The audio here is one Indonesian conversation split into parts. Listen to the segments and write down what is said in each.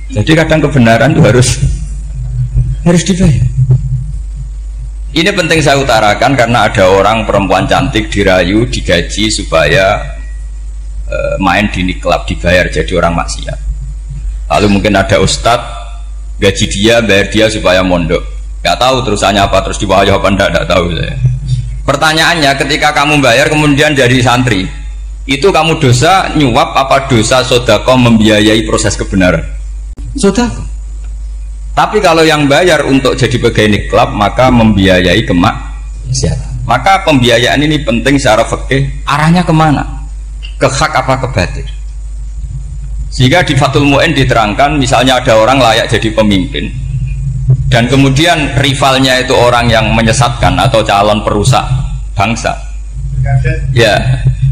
Jadi kadang kebenaran itu harus dibayar. Ini penting saya utarakan karena ada orang perempuan cantik dirayu, digaji supaya main di klub, dibayar jadi orang maksiat. Lalu mungkin ada ustadz gaji dia, bayar dia supaya mondok. Gak tahu terusannya apa, terus diwayah apa enggak tahu saya. Pertanyaannya, ketika kamu bayar kemudian jadi santri, itu kamu dosa nyuap apa dosa sodako membiayai proses kebenaran? Sodako. Tapi kalau yang bayar untuk jadi pegawai klub maka membiayai kemaksiatan. Maka pembiayaan ini penting secara fikih, arahnya kemana? Ke hak apa ke batil? Sehingga di Fathul Mu'in diterangkan, misalnya ada orang layak jadi pemimpin dan kemudian rivalnya itu orang yang menyesatkan atau calon perusak bangsa, ya,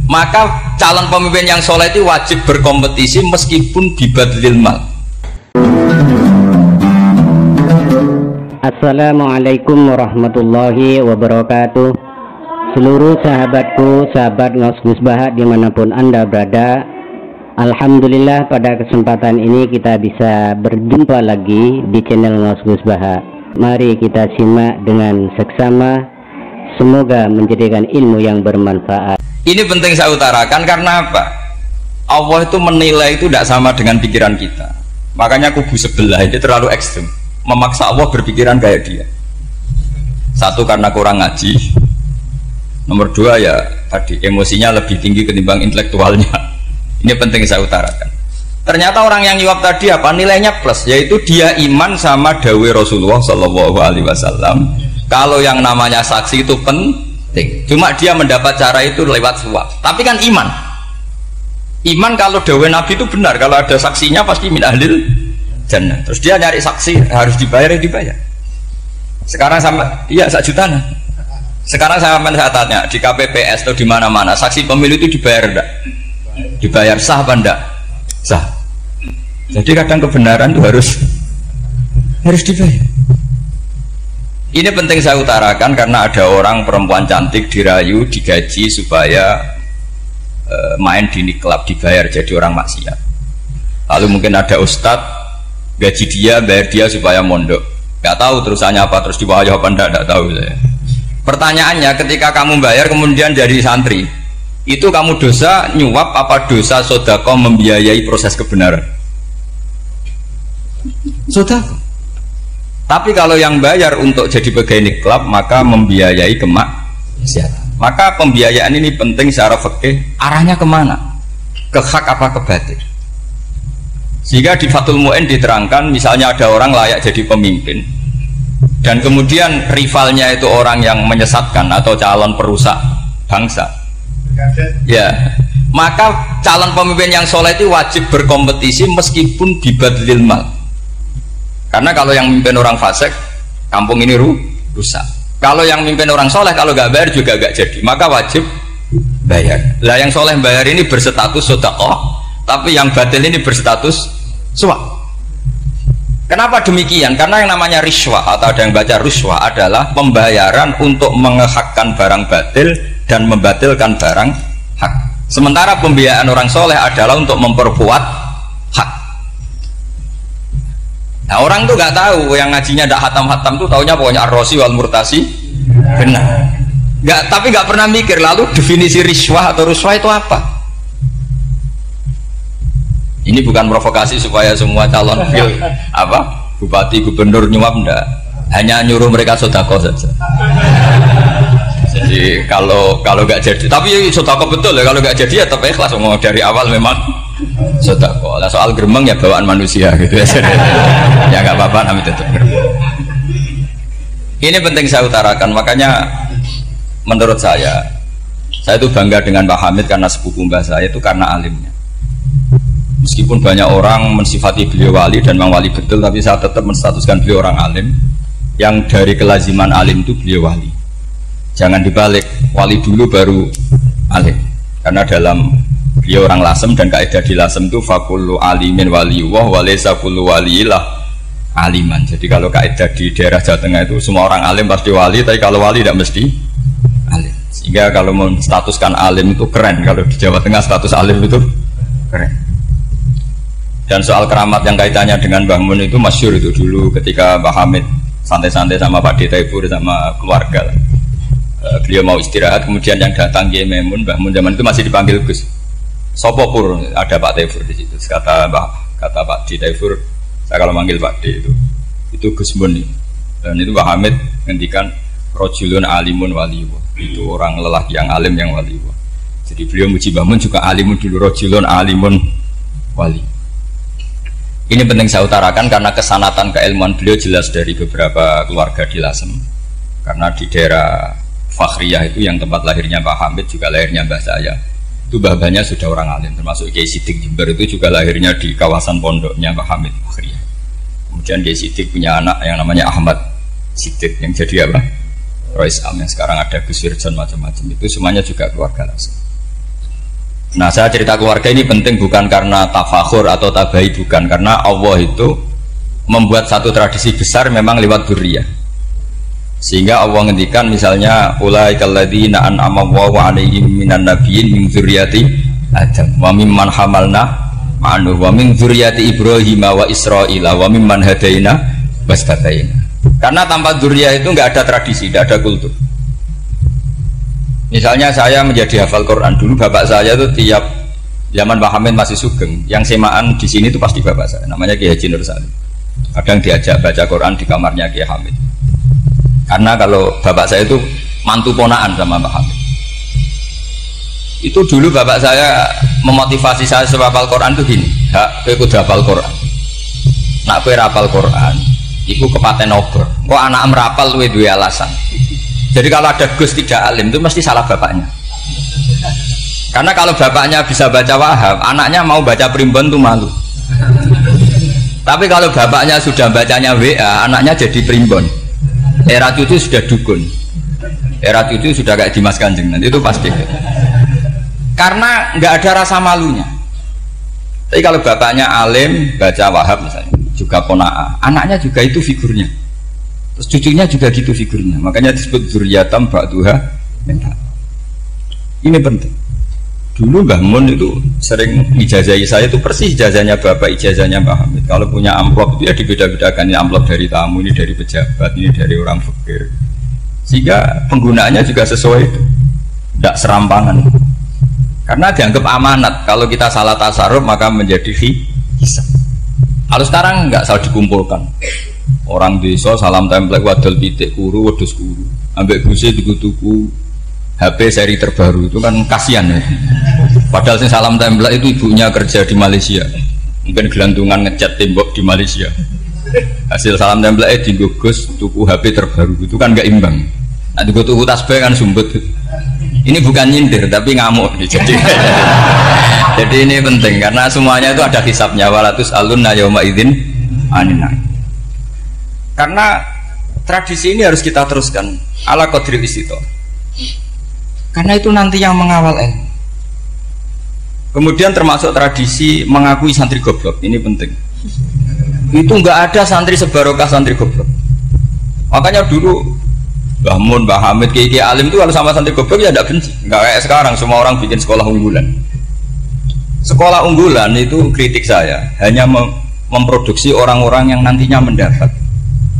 maka calon pemimpin yang soleh itu wajib berkompetisi meskipun bibadlil mal. Assalamualaikum warahmatullahi wabarakatuh. Seluruh sahabatku, sahabat Ngaus Gus Baha dimanapun Anda berada, alhamdulillah pada kesempatan ini kita bisa berjumpa lagi di channel Ngaus Gus Baha. Mari kita simak dengan seksama, semoga menjadikan ilmu yang bermanfaat. Ini penting saya utarakan karena apa? Allah itu menilai itu tidak sama dengan pikiran kita. Makanya kubu sebelah ini terlalu ekstrem, memaksa Allah berpikiran kayak dia. Satu, karena kurang ngaji. Nomor dua, ya tadi emosinya lebih tinggi ketimbang intelektualnya. Ini penting saya utarakan. Ternyata orang yang nyuap tadi apa? Nilainya plus, yaitu dia iman sama dawai Rasulullah Shallallahu Alaihi Wasallam. Kalau yang namanya saksi itu penting, cuma dia mendapat cara itu lewat suap. Tapi kan iman. Iman kalau dawai Nabi itu benar, kalau ada saksinya pasti min ahlil jannah. Terus dia nyari saksi harus dibayar, ya dibayar. Sekarang sama iya 1 juta. Sekarang saya tanya di KPPS atau di mana-mana saksi pemilu itu dibayar enggak? Dibayar, sah apa enggak? Sah. Jadi kadang kebenaran itu harus dibayar. Ini penting saya utarakan karena ada orang perempuan cantik dirayu, digaji supaya main di klub, dibayar jadi orang maksiat. Lalu mungkin ada ustadz gaji dia, bayar dia supaya mondok. Gak tahu terusannya apa, terus diwayah apa enggak tahu saya. Pertanyaannya, ketika kamu bayar kemudian jadi santri, itu kamu dosa nyuap apa dosa sodako membiayai proses kebenaran? Sodako. Tapi kalau yang bayar untuk jadi pegawai klub maka membiayai kemaksiatan. Maka pembiayaan ini penting secara fikih, arahnya kemana? Ke hak apa ke batil? Sehingga di Fathul Mu'in diterangkan, misalnya ada orang layak jadi pemimpin dan kemudian rivalnya itu orang yang menyesatkan atau calon perusak bangsa, ya, maka calon pemimpin yang soleh itu wajib berkompetisi meskipun bibadlil mal. Karena kalau yang memimpin orang fasik, kampung ini rusak. Kalau yang memimpin orang soleh, kalau nggak bayar juga nggak jadi, maka wajib bayar. Lah yang soleh bayar ini berstatus sedekah, tapi yang batil ini berstatus suap. Kenapa demikian? Karena yang namanya riswah atau ada yang baca ruswah adalah pembayaran untuk mengehakkan barang batil dan membatilkan barang hak. Sementara pembiayaan orang soleh adalah untuk memperkuat hak. Nah orang tuh nggak tahu, yang ngajinya tidak hatam-hatam tuh taunya pokoknya ar-rosi wal murtasi benar. Tapi nggak pernah mikir lalu definisi riswah atau ruswah itu apa. Ini bukan provokasi supaya semua calon bupati gubernur nyuap, enggak, hanya nyuruh mereka sodako saja. Jadi kalau nggak jadi, tapi sodako betul ya, kalau nggak jadi ya tetap ikhlas, mau dari awal memang sodako. Lah soal gremeng ya bawaan manusia gitu ya. Ya nggak apa-apa, namanya tetap gremeng. Ini penting saya utarakan, makanya menurut saya itu bangga dengan Pak Hamid karena sepupu mbah saya itu karena alimnya. Meskipun banyak orang mensifati beliau wali dan memang wali betul, tapi saya tetap menstatuskan beliau orang alim yang dari kelaziman alim itu beliau wali. Jangan dibalik, wali dulu baru alim. Karena dalam beliau orang Lasem dan kaidah di Lasem itu fakullu alimin waliyullah walaysa kullu waliyillah aliman. Jadi kalau kaidah di daerah Jawa Tengah itu semua orang alim pasti wali, tapi kalau wali tidak mesti alim. Sehingga kalau menstatuskan alim itu keren, kalau di Jawa Tengah status alim itu keren. Dan soal keramat yang kaitannya dengan Mbah Mun itu masyhur itu dulu ketika Mbah Hamid santai-santai sama Pak D. Taifur sama keluarga. Beliau mau istirahat, kemudian yang datang Kiai Maimun, Mbah Mun zaman itu masih dipanggil Gus. Sopo pur, ada Pak Taifur di situ. Kata Pak D. Taifur, saya kalau manggil Pak D itu Gus Mun. Dan itu Mbah Hamid ngendikan rojulun alimun waliwa. Itu orang lelaki yang alim yang waliwa. Jadi beliau muji Mbah Mun juga alimun dulu, rojulun alimun wali. Ini penting saya utarakan karena kesanatan keilmuan beliau jelas dari beberapa keluarga di Lasem. Karena di daerah Fakhriyah itu yang tempat lahirnya Pak Hamid juga lahirnya mbah saya. Itu mbah-mbahnya sudah orang alim, termasuk Kiai Sidik Jember itu juga lahirnya di kawasan pondoknya Pak Hamid Fakhriyah. Kemudian Kiai Sidik punya anak yang namanya Ahmad Sidik yang jadi apa? Rois Am yang sekarang ada Gus Wirjon macam-macam itu semuanya juga keluarga Lasem. Nah, saya cerita keluarga ini penting bukan karena tafakhur atau tabai, bukan, karena Allah itu membuat satu tradisi besar memang lewat dzurriyyah. Sehingga Allah ngendikan misalnya ulaikal ladzina an'ama Allahu 'alaihim minan nabiyyin min dzurriyyati Adam wa mimman hamalna ma'anu wa min dzurriyyati Ibrahim wa Israila wa mimman hadaina wastabaina. Karena tanpa dzurriyyah itu enggak ada tradisi, enggak ada kultur. Misalnya saya menjadi hafal Quran dulu, bapak saya itu tiap zaman Pak Hamid masih sugeng, yang semaan di sini itu pasti bapak saya, namanya Kiai Haji Nur Salim. Kadang diajak baca Quran di kamarnya Kiai Hamid. Karena kalau bapak saya itu mantu ponaan sama Pak Hamid. Itu dulu bapak saya memotivasi saya supaya hafal Quran itu gini, hak kowe kudu hafal Quran. Nak kowe hafal Quran, iku kepaten obor. Kok anak merapal luwe duwe alasan. Jadi kalau ada Gus tidak alim itu mesti salah bapaknya. Karena kalau bapaknya bisa baca Wahab, anaknya mau baca Primbon itu malu. Tapi kalau bapaknya sudah bacanya WA, anaknya jadi Primbon. Era cucu sudah dukun. Era cucu sudah kayak Dimas Kanjeng, nanti itu pasti. Karena nggak ada rasa malunya. Tapi kalau bapaknya alim baca Wahab misalnya, juga Qanaah, anaknya juga itu figurnya. Terus cucunya juga gitu figurnya, makanya disebut dzurriyyatam ba'duha min ba'd. Ini penting. Dulu Mbah Mun itu sering ijazahi saya itu persis ijazahnya bapak, ijazahnya Mbah Hamid. Kalau punya amplop itu ya dibeda-bedakan, ini amplop dari tamu, ini dari pejabat, ini dari orang fakir. Sehingga penggunaannya juga sesuai itu, tidak serampangan. Karena dianggap amanat. Kalau kita salah tasarruf maka menjadi hisab. Kalau sekarang nggak salah dikumpulkan. Orang desa salam template wadol pitik kuru wedhus kuru ambek guse tuku HP seri terbaru itu kan kasihan ya. Padahal sing salam template itu ibunya kerja di Malaysia, mungkin gelantungan ngecat tembok di Malaysia. Hasil salam template digugus tuku HP terbaru itu kan nggak imbang. Nah tuku tasbih kan sumbut. Ini bukan nyindir tapi ngamuk jadi. Jadi ini penting karena semuanya itu ada hisabnya, walatus alunna yauma idzin anin. Karena tradisi ini harus kita teruskan ala qadri istito. Karena itu nanti yang mengawal ilmu. Kemudian termasuk tradisi mengakui santri goblok, ini penting. Itu nggak ada santri sebarokah santri goblok. Makanya dulu Mbah Mun, Mbah Hamid, Kiai alim itu kalau sama santri goblok ya tidak benci. Nggak kayak sekarang semua orang bikin sekolah unggulan. Sekolah unggulan itu kritik saya hanya memproduksi orang-orang yang nantinya mendapat.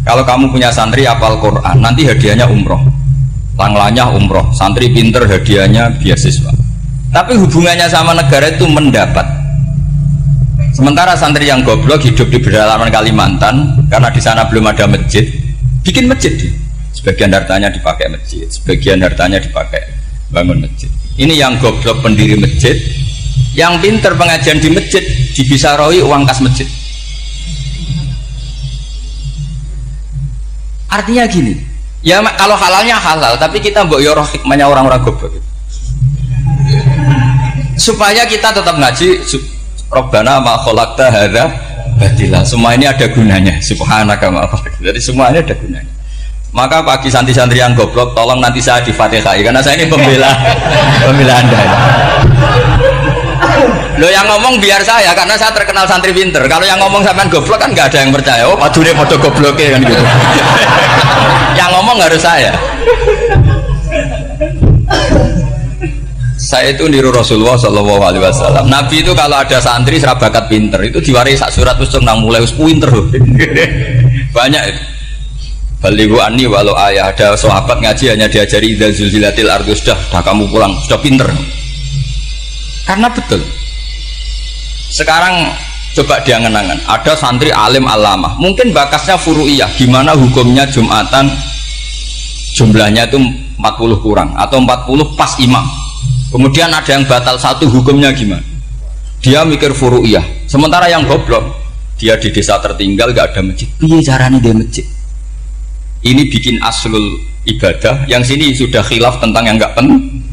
Kalau kamu punya santri hafal Quran, nanti hadiahnya umroh, langlanya umroh, santri pinter hadiahnya beasiswa. Tapi hubungannya sama negara itu mendapat. Sementara santri yang goblok hidup di pedalaman Kalimantan, karena di sana belum ada masjid, bikin masjid. Sebagian hartanya dipakai masjid, sebagian hartanya dipakai bangun masjid. Ini yang goblok pendiri masjid, yang pinter pengajian di masjid, dibisaroi uang kas masjid. Artinya gini, ya kalau halalnya halal, tapi kita mbok yoroh hikmahnya orang-orang goblok. Supaya kita tetap ngaji, Rabbana ma khalaqta hadza batila. Semua ini ada gunanya. Subhanaka ma khalaqta. Jadi semuanya ada gunanya. Maka bagi santri-santri yang goblok, tolong nanti saya di-Fatihai karena saya ini pembela Anda. Lo yang ngomong biar saya, karena saya terkenal santri pinter. Kalau yang ngomong sampean goblok kan nggak ada yang percaya. Oh, padune padha gobloke kan gitu. Yang ngomong harus saya. Saya itu niru Rasulullah Shallallahu Alaihi Wasallam. Nabi itu kalau ada santri serabakat pinter itu diwaris sak surat terus nang mulai pinter loh. Banyak itu. Balighu anni walau ayah, ada sahabat ngaji hanya diajari idza zulzilatil ardu, sudah kamu pulang, sudah pinter. Karena betul. Sekarang coba dia ngenangan, ada santri alim alamah, mungkin bakasnya furu'iyah, gimana hukumnya Jumatan jumlahnya itu 40 kurang atau 40 pas imam. Kemudian ada yang batal satu, hukumnya gimana? Dia mikir furu'iyah. Sementara yang goblok, dia di desa tertinggal gak ada masjid. Piye caranya dia masjid? Ini bikin aslul ibadah, yang sini sudah khilaf tentang yang gak penting.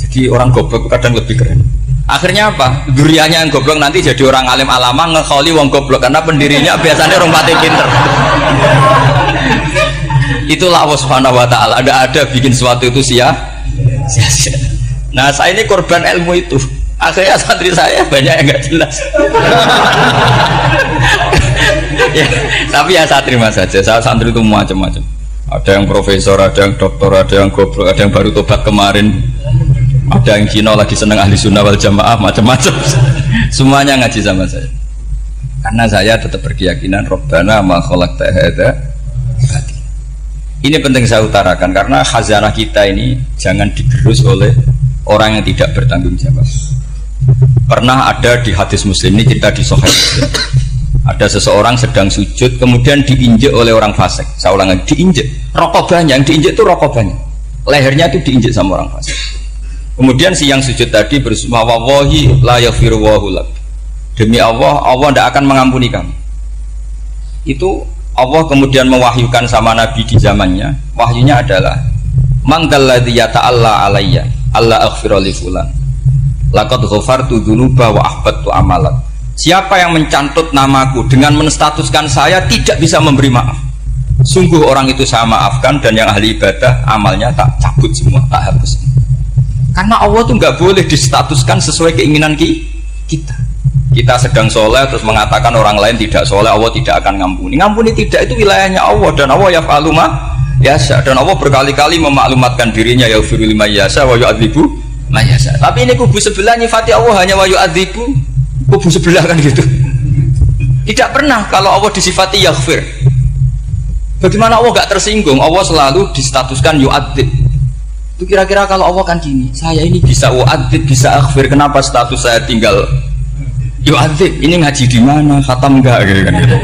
Jadi orang goblok kadang lebih keren. Akhirnya apa? Duriannya yang goblok nanti jadi orang alim alama ngekholi wong goblok karena pendirinya biasanya orang pati pinter. Itulah Allah Subhanahu wa taala. Ada bikin sesuatu itu sia-sia. Nah, saya ini korban ilmu itu. Akhirnya santri saya banyak yang enggak jelas. Ya, tapi ya saya terima saja. Saya santri itu macam-macam. Ada yang profesor, ada yang doktor, ada yang goblok, ada yang baru tobat kemarin. Ada yang Cina lagi seneng ahli sunnah wal jamaah, macam-macam. Semuanya ngaji sama saya. Karena saya tetap berkeyakinan Rabbana ma khalaqta hadza batil. Ini penting saya utarakan karena khazanah kita ini jangan digerus oleh orang yang tidak bertanggung jawab. Pernah ada di hadis Muslim, ini cerita di Sahih Muslim. Ada seseorang sedang sujud kemudian diinjek oleh orang fasik. Saya ulang lagi, diinjek. Rokobanya, yang diinjek itu rokobanya. Lehernya itu diinjek sama orang fasik. Kemudian si yang sujud tadi bersumpah wallahi la yaghfiru wallahu lak. Demi Allah, Allah tidak akan mengampuni kamu. Itu Allah kemudian mewahyukan sama Nabi di zamannya. Wahyunya adalah mangdalladzi yata'alla alayya alla aghfira li fulan laqad ghafartu dzunuba wa ahbattu amalat. Siapa yang mencantut namaku dengan menstatuskan saya tidak bisa memberi maaf, sungguh orang itu saya maafkan dan yang ahli ibadah amalnya tak cabut semua, tak hapus. Karena Allah tuh nggak boleh distatuskan sesuai keinginan kita. Kita sedang soleh terus mengatakan orang lain tidak soleh, Allah tidak akan ngampuni. Ngampuni tidak, itu wilayahnya Allah, dan Allah yaf'alu ma yasha. Dan Allah berkali-kali memaklumatkan dirinya yaghfiru liman yasha wa yu'adzibu man yasha. Tapi ini kubu sebelah nyifati Allah hanya wa yu'adzibu, kubu sebelah kan gitu. Tidak pernah kalau Allah disifati yaghfir. Bagaimana Allah gak tersinggung? Allah selalu distatuskan yu'adzib. Itu kira-kira kalau Allah kan gini, saya ini bisa wa'adzib, bisa aghfir, kenapa status saya tinggal yu'adzib? Ini ngaji di mana? Khatam enggak gitu kan gitu.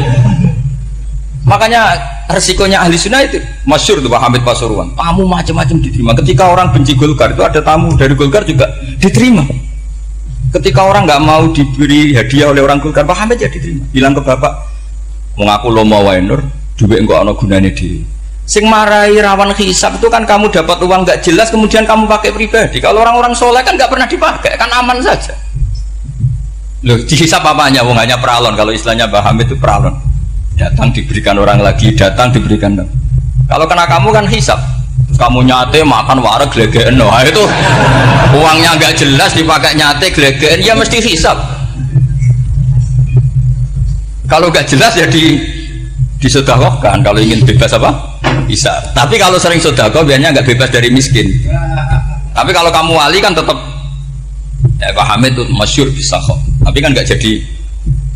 Makanya resikonya ahli sunnah itu masyhur tuh Pak Hamid Pasuruan. Tamu macam-macam diterima. Ketika orang benci Golkar itu ada tamu dari Golkar juga diterima. Ketika orang nggak mau diberi hadiah oleh orang Golkar, Pak Hamid ya diterima. Bilang ke bapak, mengaku lo mau wainur, duit enggak ada gunanya di. Sing marai rawan hisab itu kan kamu dapat uang nggak jelas kemudian kamu pakai pribadi. Kalau orang-orang soleh kan nggak pernah dipakai, kan aman saja. Loh, dihisab apanya? Wong hanya peralon. Kalau istilahnya Mbah Hamid itu peralon. Datang diberikan orang lagi, datang diberikan. Kalau kena kamu kan hisab. Terus kamu nyate makan wareg glegeken. Nah, itu uangnya nggak jelas dipakai nyate glegeken, ya mesti hisab. Kalau nggak jelas ya disedekahkan. Kalau ingin bebas apa? Bisa. Tapi kalau sering sedekah biasanya nggak bebas dari miskin. Tapi kalau kamu wali kan tetap ya Pak Hamid itu masyhur bisa kok. Tapi kan nggak jadi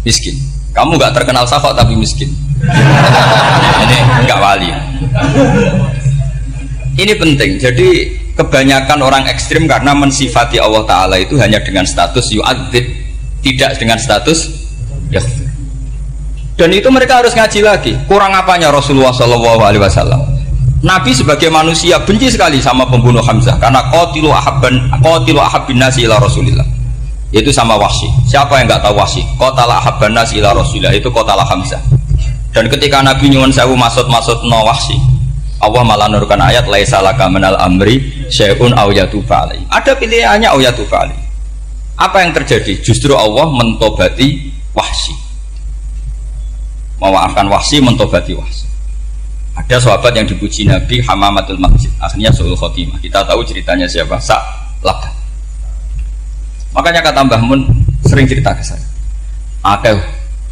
miskin. Kamu nggak terkenal sakok tapi miskin. Ini nggak wali. Ini penting. Jadi kebanyakan orang ekstrim karena mensifati Allah Taala itu hanya dengan status yu'adzib, tidak dengan status yaghfir. Dan itu mereka harus ngaji lagi. Kurang apanya Rasulullah SAW? Nabi sebagai manusia benci sekali sama pembunuh Hamzah karena qatilu ahabbin nasi ila Rasulillah. Itu sama Wahsy. Siapa yang nggak tahu Wahsy? Qatala ahabban nasi ila Rasulillah, itu qatala Hamzah. Dan ketika Nabi nyuwun sewu maksud no Wahsy, Allah malah nurkan ayat laisa laka minal amri syai'un aw yatuba alaihi. Ada pilihannya aw yatuba alaihi. Apa yang terjadi? Justru Allah mentobati Wahsy. Memaafkan Wahsy, mentobati Wahsy. Ada sahabat yang dipuji Nabi Hamamatul Masjid, akhirnya su'ul khotimah. Kita tahu ceritanya siapa? Sa'labah. Makanya kata Mbah Mun sering cerita ke saya,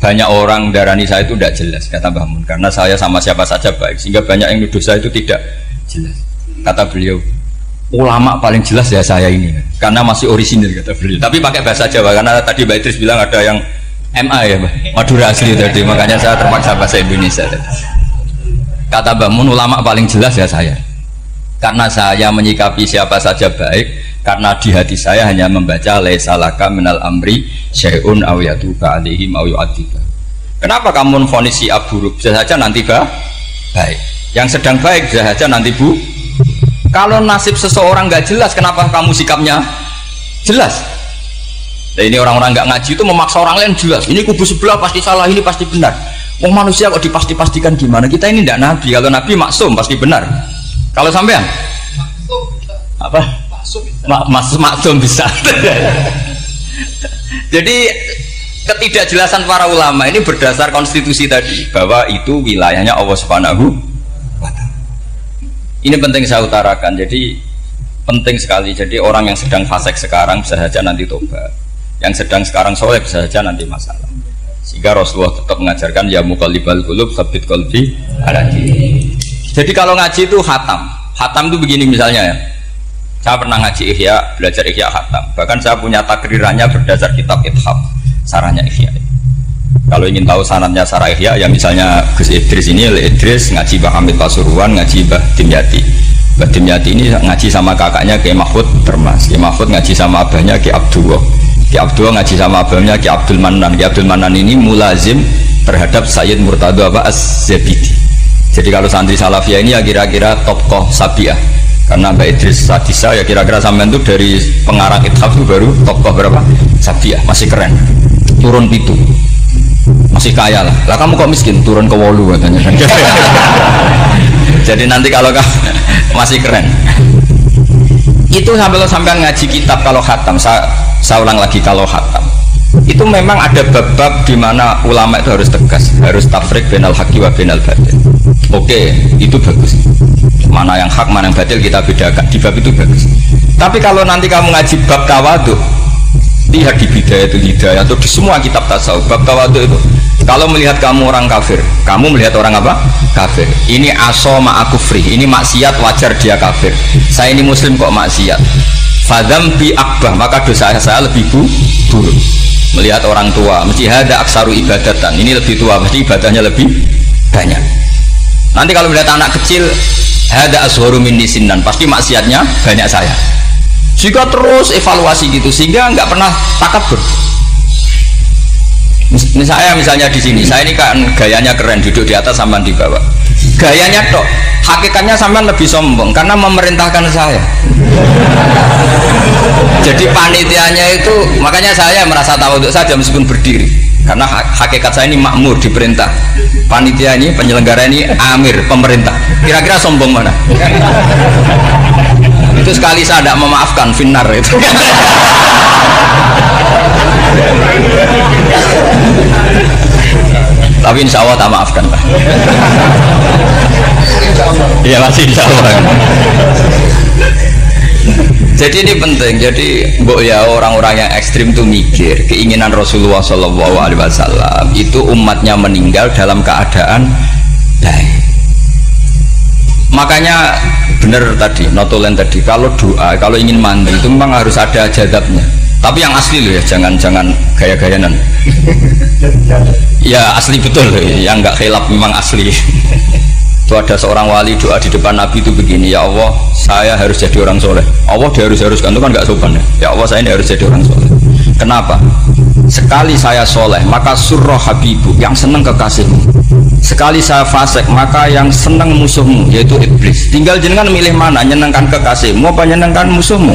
banyak orang darani saya itu tidak jelas, kata Mbah Mun, karena saya sama siapa saja baik, sehingga banyak yang nuduh saya itu tidak jelas. Kata beliau, ulama paling jelas ya saya ini, karena masih orisinil kata beliau. Tapi pakai bahasa Jawa karena tadi Mbak Idris bilang ada yang MA ya, Mbak, Madura asli tadi, makanya saya terpaksa bahasa Indonesia tadi. Kata Mbak Mun, ulama paling jelas ya saya, karena saya menyikapi siapa saja baik, karena di hati saya hanya membaca laisa laka minal amri syai'un aw yatuba alaihim aw yu'adzibah. Kenapa kamu vonis si buruk? Bisa saja nanti baik. Yang sedang baik bisa saja nanti Kalau nasib seseorang nggak jelas, kenapa kamu sikapnya jelas? Nah, ini orang-orang nggak ngaji itu memaksa orang lain jelas. Ini kubu sebelah pasti salah, ini pasti benar. Wong manusia kok dipasti-pastikan gimana? Kita ini tidak nabi. Kalau nabi maksum pasti benar. Kalau sampean apa? Maksum bisa. Jadi ketidakjelasan para ulama ini berdasar konstitusi tadi, bahwa itu wilayahnya Allah Subhanahu wa Ta'ala. Ini penting saya utarakan. Jadi penting sekali. Jadi orang yang sedang fasik sekarang bisa saja nanti tobat, yang sedang sekarang soleh bisa saja nanti masalah. Sehingga Rasulullah tetap mengajarkan ya muqallibal qulub tsabbit qalbi ala dinik. Jadi kalau ngaji itu hatam itu begini misalnya ya. Saya pernah ngaji Ihya, belajar Ihya hatam. Bahkan saya punya takrirannya berdasar kitab Ithaf, sarahnya Ihya. Kalau ingin tahu sanadnya sarah Ihya, ya misalnya Gus Idris ini, Idris ngaji Mbah Hamid Pasuruan, ngaji Mbah Dimyati. Mbah Dimyati ini ngaji sama kakaknya Ki Mahfud Termas. Ki Mahfud ngaji sama abahnya Ki Abdullah. Ki Abdullah ngaji sama abahnya Ki Abdul Manan. Ki Abdul Manan ini mulazim terhadap Sayyid Murtado Az-Zabidi. Jadi kalau santri Salafiyah ini ya kira-kira tokoh Sabiah. Karena Mbak Idris Sadisa ya kira-kira sampean itu dari pengarang Ithaf itu baru tokoh berapa? Sabiah, masih keren. Turun pitu. Masih kaya lah. Lah kamu kok miskin? Turun ke wolu katanya. Jadi nanti kalau kamu masih keren. Itu sampai ngaji kitab kalau khatam, saya ulang lagi kalau khatam. Itu memang ada bab-bab di mana ulama itu harus tegas, harus tafrik bainal haqqi wa bainal batil. Oke, itu bagus. Mana yang hak, mana yang batil kita bedakan. Di bab itu bagus. Tapi kalau nanti kamu ngaji bab tawadhu, lihat di Bidayatul Hidayah atau di semua kitab tasawuf, bab tawadhu itu, kalau melihat kamu orang kafir, kamu melihat orang apa? Kafir. Ini aso ma'akufri, ini maksiat wajar dia kafir. Saya ini muslim kok maksiat. Fadam bi akbah, maka dosa saya lebih buruk. Melihat orang tua, mesti ada aksaru ibadatan, ini lebih tua, mesti ibadahnya lebih banyak. Nanti kalau melihat anak kecil, ada aswaru minni sinnan, pasti maksiatnya banyak saya. Jika terus evaluasi gitu, sehingga nggak pernah takabur. Misalnya di sini, saya ini kan gayanya keren, duduk di atas sampean di bawah. Gayanya tok, hakikatnya sampean lebih sombong karena memerintahkan saya. Jadi panitianya itu, makanya saya merasa tawadhu saja meskipun berdiri, karena hakikat saya ini makmur, diperintah. Panitia ini, penyelenggara ini amir, pemerintah. Kira-kira sombong mana? Itu sekali saya tidak memaafkan finnar itu. Tapi insya Allah tak maafkan lah. Iya masih insya Allah. Jadi ini penting. Jadi mbok ya orang-orang yang ekstrim itu mikir keinginan Rasulullah SAW itu umatnya meninggal dalam keadaan baik. Makanya benar tadi notulen tadi, kalau doa, kalau ingin mandi itu memang harus ada jadabnya. Tapi yang asli loh ya, jangan gaya-gayanan. Ya asli betul loh, yang nggak khilaf memang asli. Itu ada seorang wali doa di depan Nabi itu begini, ya Allah saya harus jadi orang soleh. Allah diharus-haruskan itu kan nggak sopan ya. Ya Allah saya ini harus jadi orang soleh. Kenapa? Sekali saya soleh maka surroh habibu, yang senang kekasihmu. Sekali saya fasik maka yang senang musuhmu, yaitu iblis. Tinggal jenengan milih mana, nyenangkan kekasihmu apa nyenangkan musuhmu.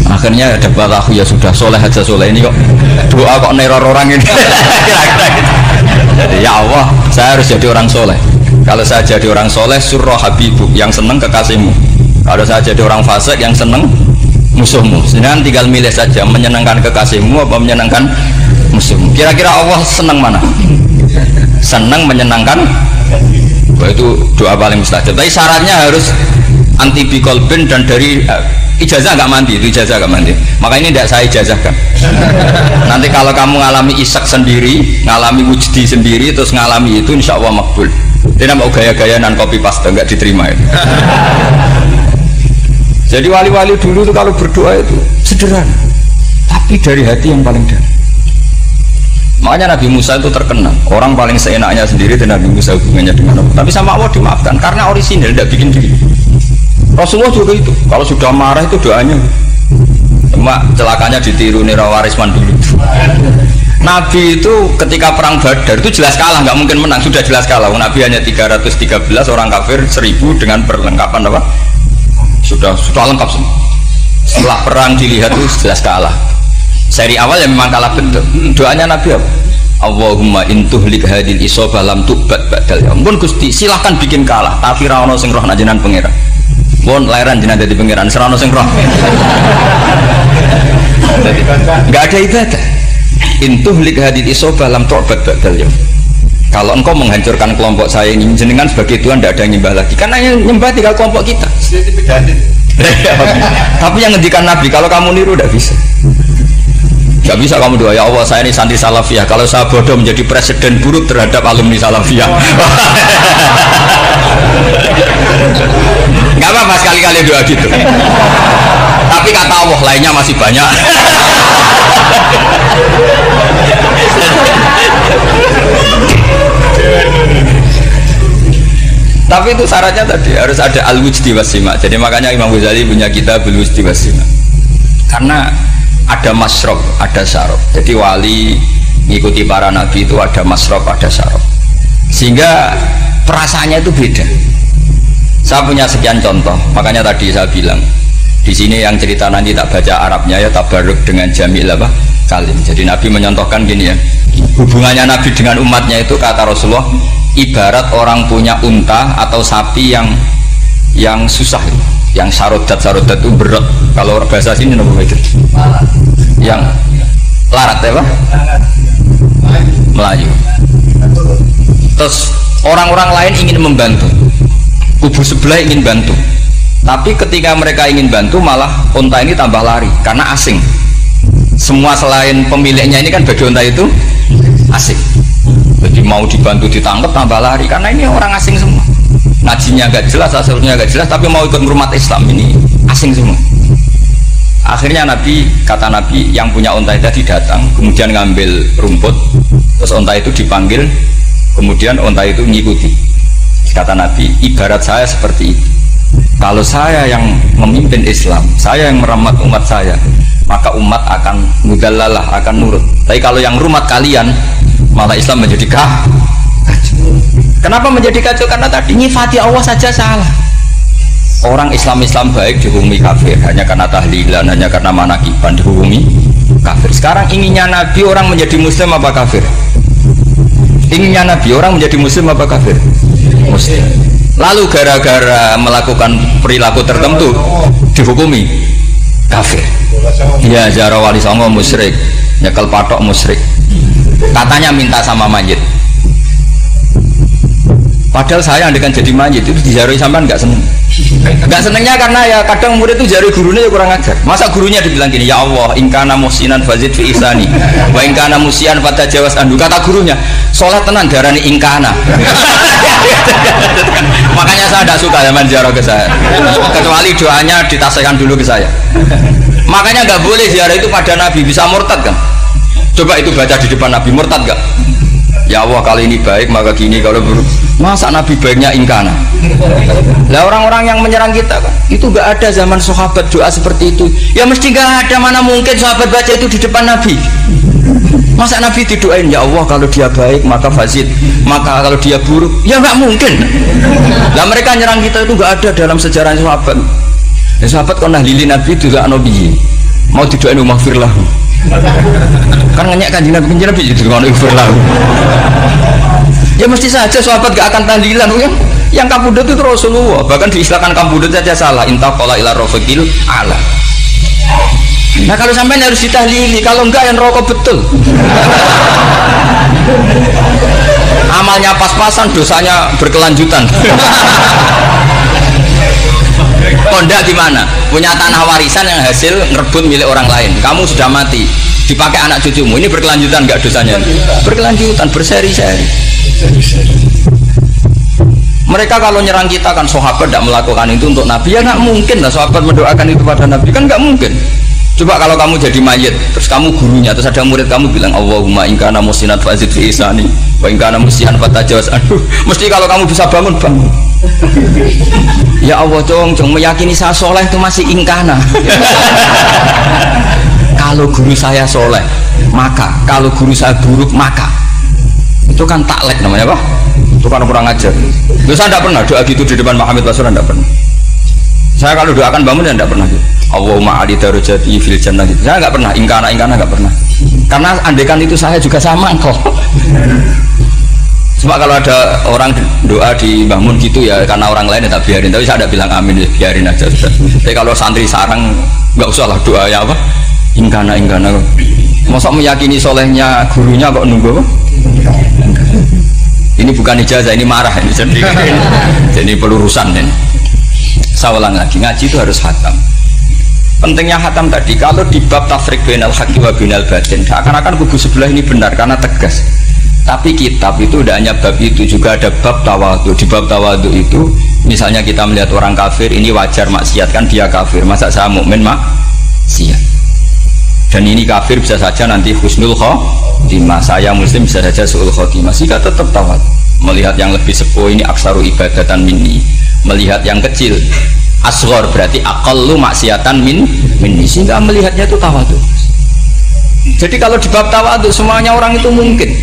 Akhirnya ada balaku, ya sudah soleh aja, soleh ini kok doa kok neror orang ini. Kira-kira gitu. Jadi ya Allah saya harus jadi orang soleh. Kalau saya jadi orang soleh surroh habibu, yang senang kekasihmu. Kalau saya jadi orang fasik yang senang musuhmu. Sedangkan tinggal milih saja, menyenangkan kekasihmu apa menyenangkan musuhmu. Kira-kira Allah senang mana? Senang menyenangkan. Wah, itu doa paling mustajab. Tapi syaratnya harus anti bikolbin dan dari ijazah nggak mandi, itu ijazah nggak mandi. Maka ini tidak saya ijazahkan. Nanti kalau kamu ngalami isak sendiri, ngalami wujdi sendiri, terus ngalami itu insya Allah makbul. Tidak mau gaya-gaya dan copy paste, nggak diterima itu. Jadi wali-wali dulu itu kalau berdoa itu sederhana, tapi dari hati yang paling dalam. Makanya Nabi Musa itu terkenal, orang paling seenaknya sendiri dan Nabi Musa hubungannya dengan Allah. Tapi sama Allah dimaafkan karena orisinil, tidak bikin diri. Rasulullah juga itu, kalau sudah marah itu doanya. Cuma celakanya ditiru Nira Warisman dulu. Nabi itu ketika perang Badar itu jelas kalah, nggak mungkin menang, sudah jelas kalah. Nabi hanya 313, orang kafir 1000 dengan perlengkapan apa? Sudah lengkap semua. Setelah perang dilihat itu jelas kalah. Seri awal yang memang kalah betul. Doanya Nabi apa? Allahumma intuhlik hadil isobah lam tu'bad ba'dal yaum. Pun Gusti silahkan bikin kalah, tapi ra ono sing roh nak jenengan pangeran. Pun lairan jenengan dadi pangeran, ora ono sing roh. Enggak ada ibadah. Intuhlik hadil isobah lam tu'bad ba'dal yaum. Kalau engkau menghancurkan kelompok saya ini, jenengan sebagai Tuhan tidak ada yang nyembah lagi. Karena yang nyembah tinggal kelompok kita. Tapi yang ngendikan Nabi, kalau kamu niru tidak bisa. Gak bisa kamu doa, ya Allah saya ini santri Salafiyah, kalau saya bodoh menjadi presiden buruk terhadap alumni Salafiyah. Gak apa-apa sekali-kali doa gitu. Tapi kata Allah lainnya masih banyak. Tapi itu syaratnya tadi harus ada al-wujdi wasima. Jadi makanya Imam Ghazali punya kitab al-wujdi wasima. Karena ada masrob, ada syarob. Jadi wali mengikuti para nabi itu ada masrob, ada syarob. Sehingga perasaannya itu beda. Saya punya sekian contoh. Makanya tadi saya bilang di sini yang cerita nanti tak baca Arabnya ya, tabarruk dengan jamil apa kalim. Jadi Nabi menyontohkan gini ya, hubungannya Nabi dengan umatnya itu kata Rasulullah ibarat orang punya unta atau sapi yang susah itu, yang sarodat itu berat. Kalau bahasa sini nama itu yang larat ya Pak? Melayu. Terus orang-orang lain ingin membantu, kubu sebelah ingin bantu, tapi ketika mereka ingin bantu malah unta ini tambah lari karena asing. Semua selain pemiliknya ini kan bagi unta itu asing, jadi mau dibantu ditangkap tambah lari karena ini orang asing semua. Ngajinya agak jelas, asalnya agak jelas, tapi mau ikut merumat Islam ini asing semua. Akhirnya kata Nabi yang punya unta tadi datang, kemudian ngambil rumput, terus unta itu dipanggil, kemudian unta itu ngikuti. Kata Nabi, ibarat saya seperti itu. Kalau saya yang memimpin Islam, saya yang merawat umat saya, maka umat akan mudallalah, akan nurut. Tapi kalau yang rumat kalian, malah Islam menjadi kacau. Kenapa menjadi kacau? Karena tadi nyifati Allah saja salah. Orang Islam baik dihukumi kafir hanya karena tahlilan, hanya karena manakiban dihukumi kafir. Sekarang inginnya Nabi orang menjadi muslim apa kafir? Inginnya Nabi orang menjadi muslim apa kafir? Muslim. Lalu gara-gara melakukan perilaku tertentu dihukumi kafir. Ya Zara Wali Songo musyrik, nyekel patok musyrik. Katanya minta sama mayit. Padahal saya andekan jadi mayit itu dijaroi sampean nggak seneng. Nggak senengnya karena ya kadang murid itu jaroi gurunya ya kurang ajar. Masa gurunya dibilang gini, ya Allah, ingkana musinan fazid fi ihsani, wa ingkana musian fatajawas andu. Kata gurunya, sholat tenan darani ingkana. Makanya saya tidak suka zaman ziarah ke saya. Kecuali doanya ditasihkan dulu ke saya. Makanya nggak boleh ziarah itu pada Nabi, bisa murtad kan? Coba itu baca di depan Nabi, murtad nggak? Ya Allah kali ini baik maka gini, kalau buruk masa Nabi baiknya ingkana. Lah orang-orang yang menyerang kita kan itu nggak ada zaman sahabat doa seperti itu ya, mesti nggak ada, mana mungkin sahabat baca itu di depan Nabi. Masa Nabi didoain ya Allah kalau dia baik maka fazid, maka kalau dia buruk ya nggak mungkin. Lah mereka nyerang kita itu nggak ada dalam sejarah sahabat. Ya sahabat kan nahlili Nabi itu gak Nabi mau didoain maghfirlah. Kan ngenyek Kanjeng Nabi itu kan maghfirlah. Ya mesti saja sahabat gak akan tahlilan. Yang kabudut itu Rasulullah, bahkan diistilahkan kabudut saja salah. Intaqala ila rafiqil ala. Nah kalau sampai harus ditahlili, kalau enggak yang rokok betul. Amalnya pas-pasan, dosanya berkelanjutan. Kondak gimana? Punya tanah warisan yang hasil ngerebut milik orang lain. Kamu sudah mati, dipakai anak cucumu. Ini berkelanjutan enggak dosanya? Berkelanjutan, berseri-seri. Mereka kalau nyerang kita kan sahabat tidak melakukan itu untuk Nabi, ya nggak mungkin lah sahabat mendoakan itu pada Nabi, kan nggak mungkin. Coba kalau kamu jadi mayit, terus kamu gurunya, terus ada murid kamu bilang Allahumma in kana musinat fazid fi isani wa in kana musian fatajawaz anhu. Mesti kalau kamu bisa bangun. Ya Allah, cong meyakini saya soleh itu masih ingkana. Kalau guru saya soleh, maka kalau guru saya buruk, maka itu kan taklek namanya, Pak. Itu kan kurang ajar. Saya tidak pernah doa gitu di depan Muhammad Basura, tidak pernah. Saya kalau doakan bangun ya tidak pernah gitu. Allahumma ali darajati fil jannah gitu. Saya nggak pernah ingkana nggak pernah. Karena andekan itu saya juga sama engkau. Cuma kalau ada orang doa di bangun gitu ya karena orang lain ya tak biarin. Tapi saya tidak bilang amin, ya biarin aja sudah. Tapi kalau santri sarang nggak usah lah doa ya apa? Ingkana. Masa meyakini solehnya gurunya kok nunggu apa? Ini bukan ijazah, ini marah ini. Jadi pelurusan ini. Saya ulang lagi, ngaji itu harus khatam. Pentingnya khatam tadi, kalau di bab tafriq bainal haqqi wa bainal batin, seakan-akan kubu sebelah ini benar karena tegas. Tapi kitab itu tidak hanya bab itu, juga ada bab tawadhu. Di bab tawadhu itu, misalnya kita melihat orang kafir, ini wajar maksiat kan dia kafir. Masa saya mukmin maksiat? Dan ini kafir bisa saja nanti husnul khotimah, saya muslim bisa saja su'ul khotimah. Jika tetap tawadhu, melihat yang lebih sepuh ini aksaru ibadatan minni, melihat yang kecil asghar berarti aqallu maksiatan minni, sehingga melihatnya itu tawadhu. Jadi kalau di bab tawadhu semuanya orang itu mungkin.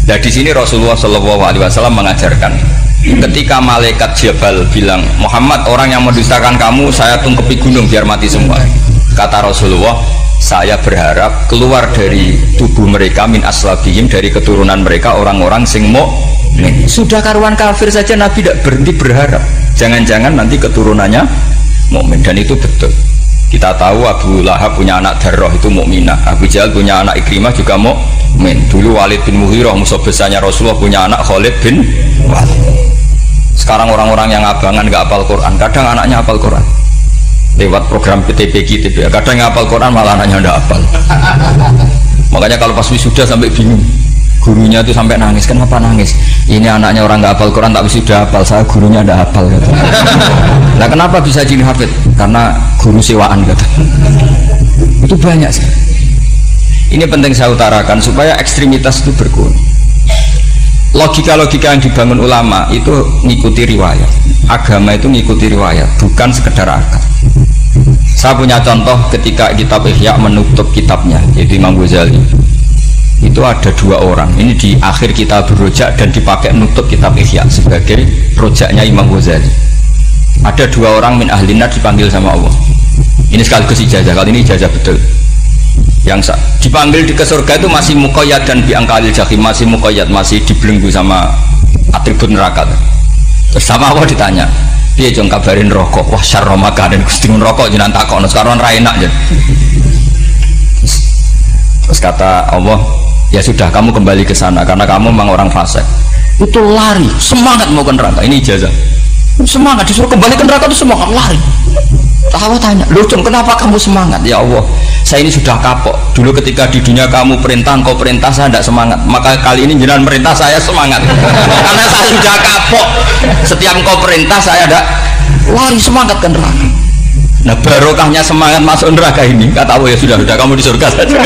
Nah di sini Rasulullah SAW mengajarkan, ketika malaikat Jabal bilang Muhammad, orang yang mendustakan kamu saya tungkepi gunung biar mati semua. Kata Rasulullah, saya berharap keluar dari tubuh mereka min aslabihim, dari keturunan mereka orang-orang sing mukmin. Sudah karuan kafir saja Nabi tidak berhenti berharap, jangan-jangan nanti keturunannya mukmin. Dan itu betul. Kita tahu Abu Lahab punya anak Darrah itu mukminah, Abu Jahal punya anak Ikrimah juga mukmin. Dulu Walid bin Mughirah musuh besarnya Rasulullah punya anak Khalid bin Walid. Sekarang orang-orang yang abangan nggak hafal Quran, kadang anaknya hafal Quran lewat program PTPG, kadang ngapal Quran malah anaknya nggak hafal. Makanya kalau pas wisuda sampai bingung, gurunya itu sampai nangis. Kenapa nangis? Ini anaknya orang nggak hafal Quran tapi sudah hafal, saya gurunya nggak hafal gitu. Nah kenapa bisa jadi hafid? Karena guru sewaan gitu. Itu banyak sih. Ini penting saya utarakan supaya ekstremitas itu berkurang. Logika-logika yang dibangun ulama itu ngikuti riwayat. Agama itu ngikuti riwayat, bukan sekedar akal. Saya punya contoh ketika kitab Ihya menutup kitabnya, yaitu Imam Ghazali. Itu ada dua orang, ini di akhir kitab Rojak dan dipakai menutup kitab Ihya sebagai rojaknya Imam Ghazali. Ada dua orang min ahlinar dipanggil sama Allah. Ini sekaligus ijazah, kali ini ijazah betul. Yang dipanggil di ke surga itu masih muqayyad dan biangkalil jahim, masih muqayyad, masih dibelenggu sama atribut neraka. Terus sama Allah ditanya, dia jong kabarin rokok, wah syarra makanan Gusti rokok jenengan takon sekarang ra enak jen. Terus kata Allah, ya sudah kamu kembali ke sana karena kamu memang orang fasik. Itu lari, semangat mau ke neraka. Ini ijazah. Semangat disuruh kembali ke neraka itu semangat lari. Allah tanya, loh Jong kenapa kamu semangat? Ya Allah, saya ini sudah kapok. Dulu ketika di dunia kamu perintah, engkau perintah, saya tidak semangat. Maka kali ini jenengan perintah saya semangat. Karena saya sudah kapok. Setiap engkau perintah saya tidak lari semangat ke neraka. Nah barokahnya semangat masuk neraka ini, kata Allah, ya sudah kamu di surga saja.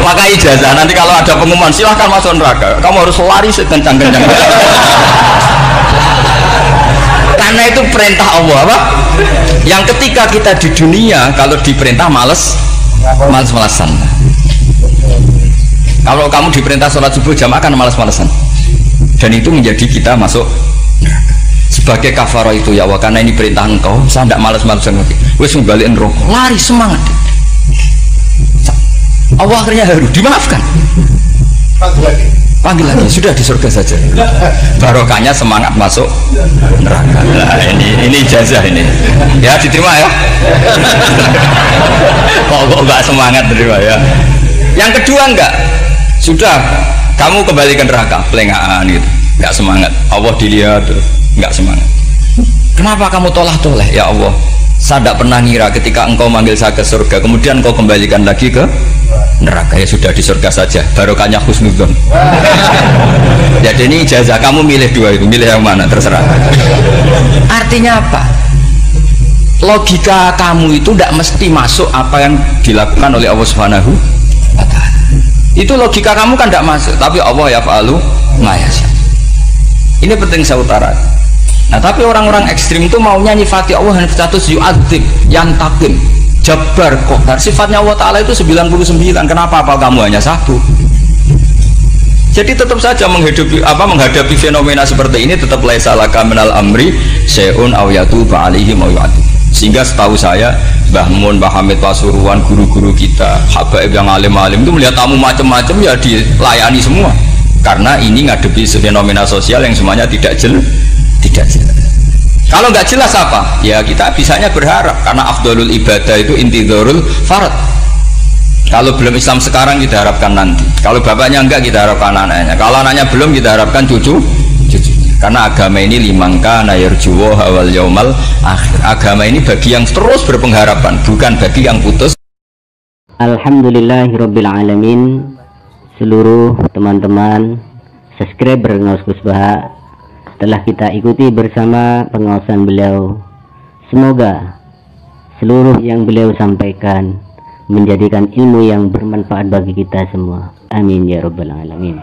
Maka ijazah nanti kalau ada pengumuman silahkan masuk neraka, kamu harus lari sekencang-kencang. Karena itu perintah Allah apa? Yang ketika kita di dunia kalau diperintah males-malesan. Kalau kamu diperintah sholat subuh jamaah kan males-malesan. Dan itu menjadi kita masuk sebagai kafarah itu ya Allah, karena ini perintah engkau, saya tidak males-malesan lagi. Wes ngebalikin rokok, lari semangat. Allah akhirnya harus dimaafkan. Panggil lagi, sudah di surga saja. Barokahnya semangat masuk neraka. Nah, ini ijazah ini. Ya diterima ya. Kok enggak semangat terima ya. Yang kedua enggak. Sudah kamu kembali ke neraka, pelengahan gitu. Enggak semangat. Allah dilihat terus enggak semangat. Kenapa kamu toleh? Ya Allah, Saya tidak pernah ngira ketika engkau manggil saya ke surga, kemudian engkau kembalikan lagi ke neraka. Ya sudah, di surga saja, barokahnya husnudzon. Jadi ini ijazah, kamu milih dua itu, milih yang mana terserah. Artinya apa? Logika kamu itu tidak mesti masuk apa yang dilakukan oleh Allah Subhanahu wa Ta'ala. Itu logika kamu kan tidak masuk, tapi Allah yaf'alu ma yasha. Ini penting saya utarakan. Nah, tapi orang-orang ekstrim itu maunya nyifati Allah dengan status yu'adzib, yantakim, jabbar, qahar. Sifatnya Allah Ta'ala itu 99. Kenapa? Apa kamu hanya satu? Jadi tetap saja menghadapi fenomena seperti ini tetap laisa laka minal amri syai'un aw yatuba alaihi ma yu'adzib. Sehingga setahu saya Mbah Mun, Mbah Hamid Pasuruan, guru-guru kita, habaib yang alim-alim itu melihat tamu macam-macam ya dilayani semua. Karena ini ngadepi fenomena sosial yang semuanya tidak jelas. Kalau nggak jelas apa? Ya kita bisanya berharap, karena afdalul ibadah itu intidharul farad. Kalau belum Islam sekarang kita harapkan nanti. Kalau bapaknya enggak kita harapkan anaknya. Kalau anaknya belum kita harapkan cucunya. Karena agama ini limangka nayarjuwa hawal yaumal akhir. Agama ini bagi yang terus berpengharapan, bukan bagi yang putus. Alhamdulillahirabbil alamin. Seluruh teman-teman subscriber Ngaus Gus Baha telah kita ikuti bersama pengawasan beliau. Semoga seluruh yang beliau sampaikan menjadikan ilmu yang bermanfaat bagi kita semua. Amin ya rabbal alamin.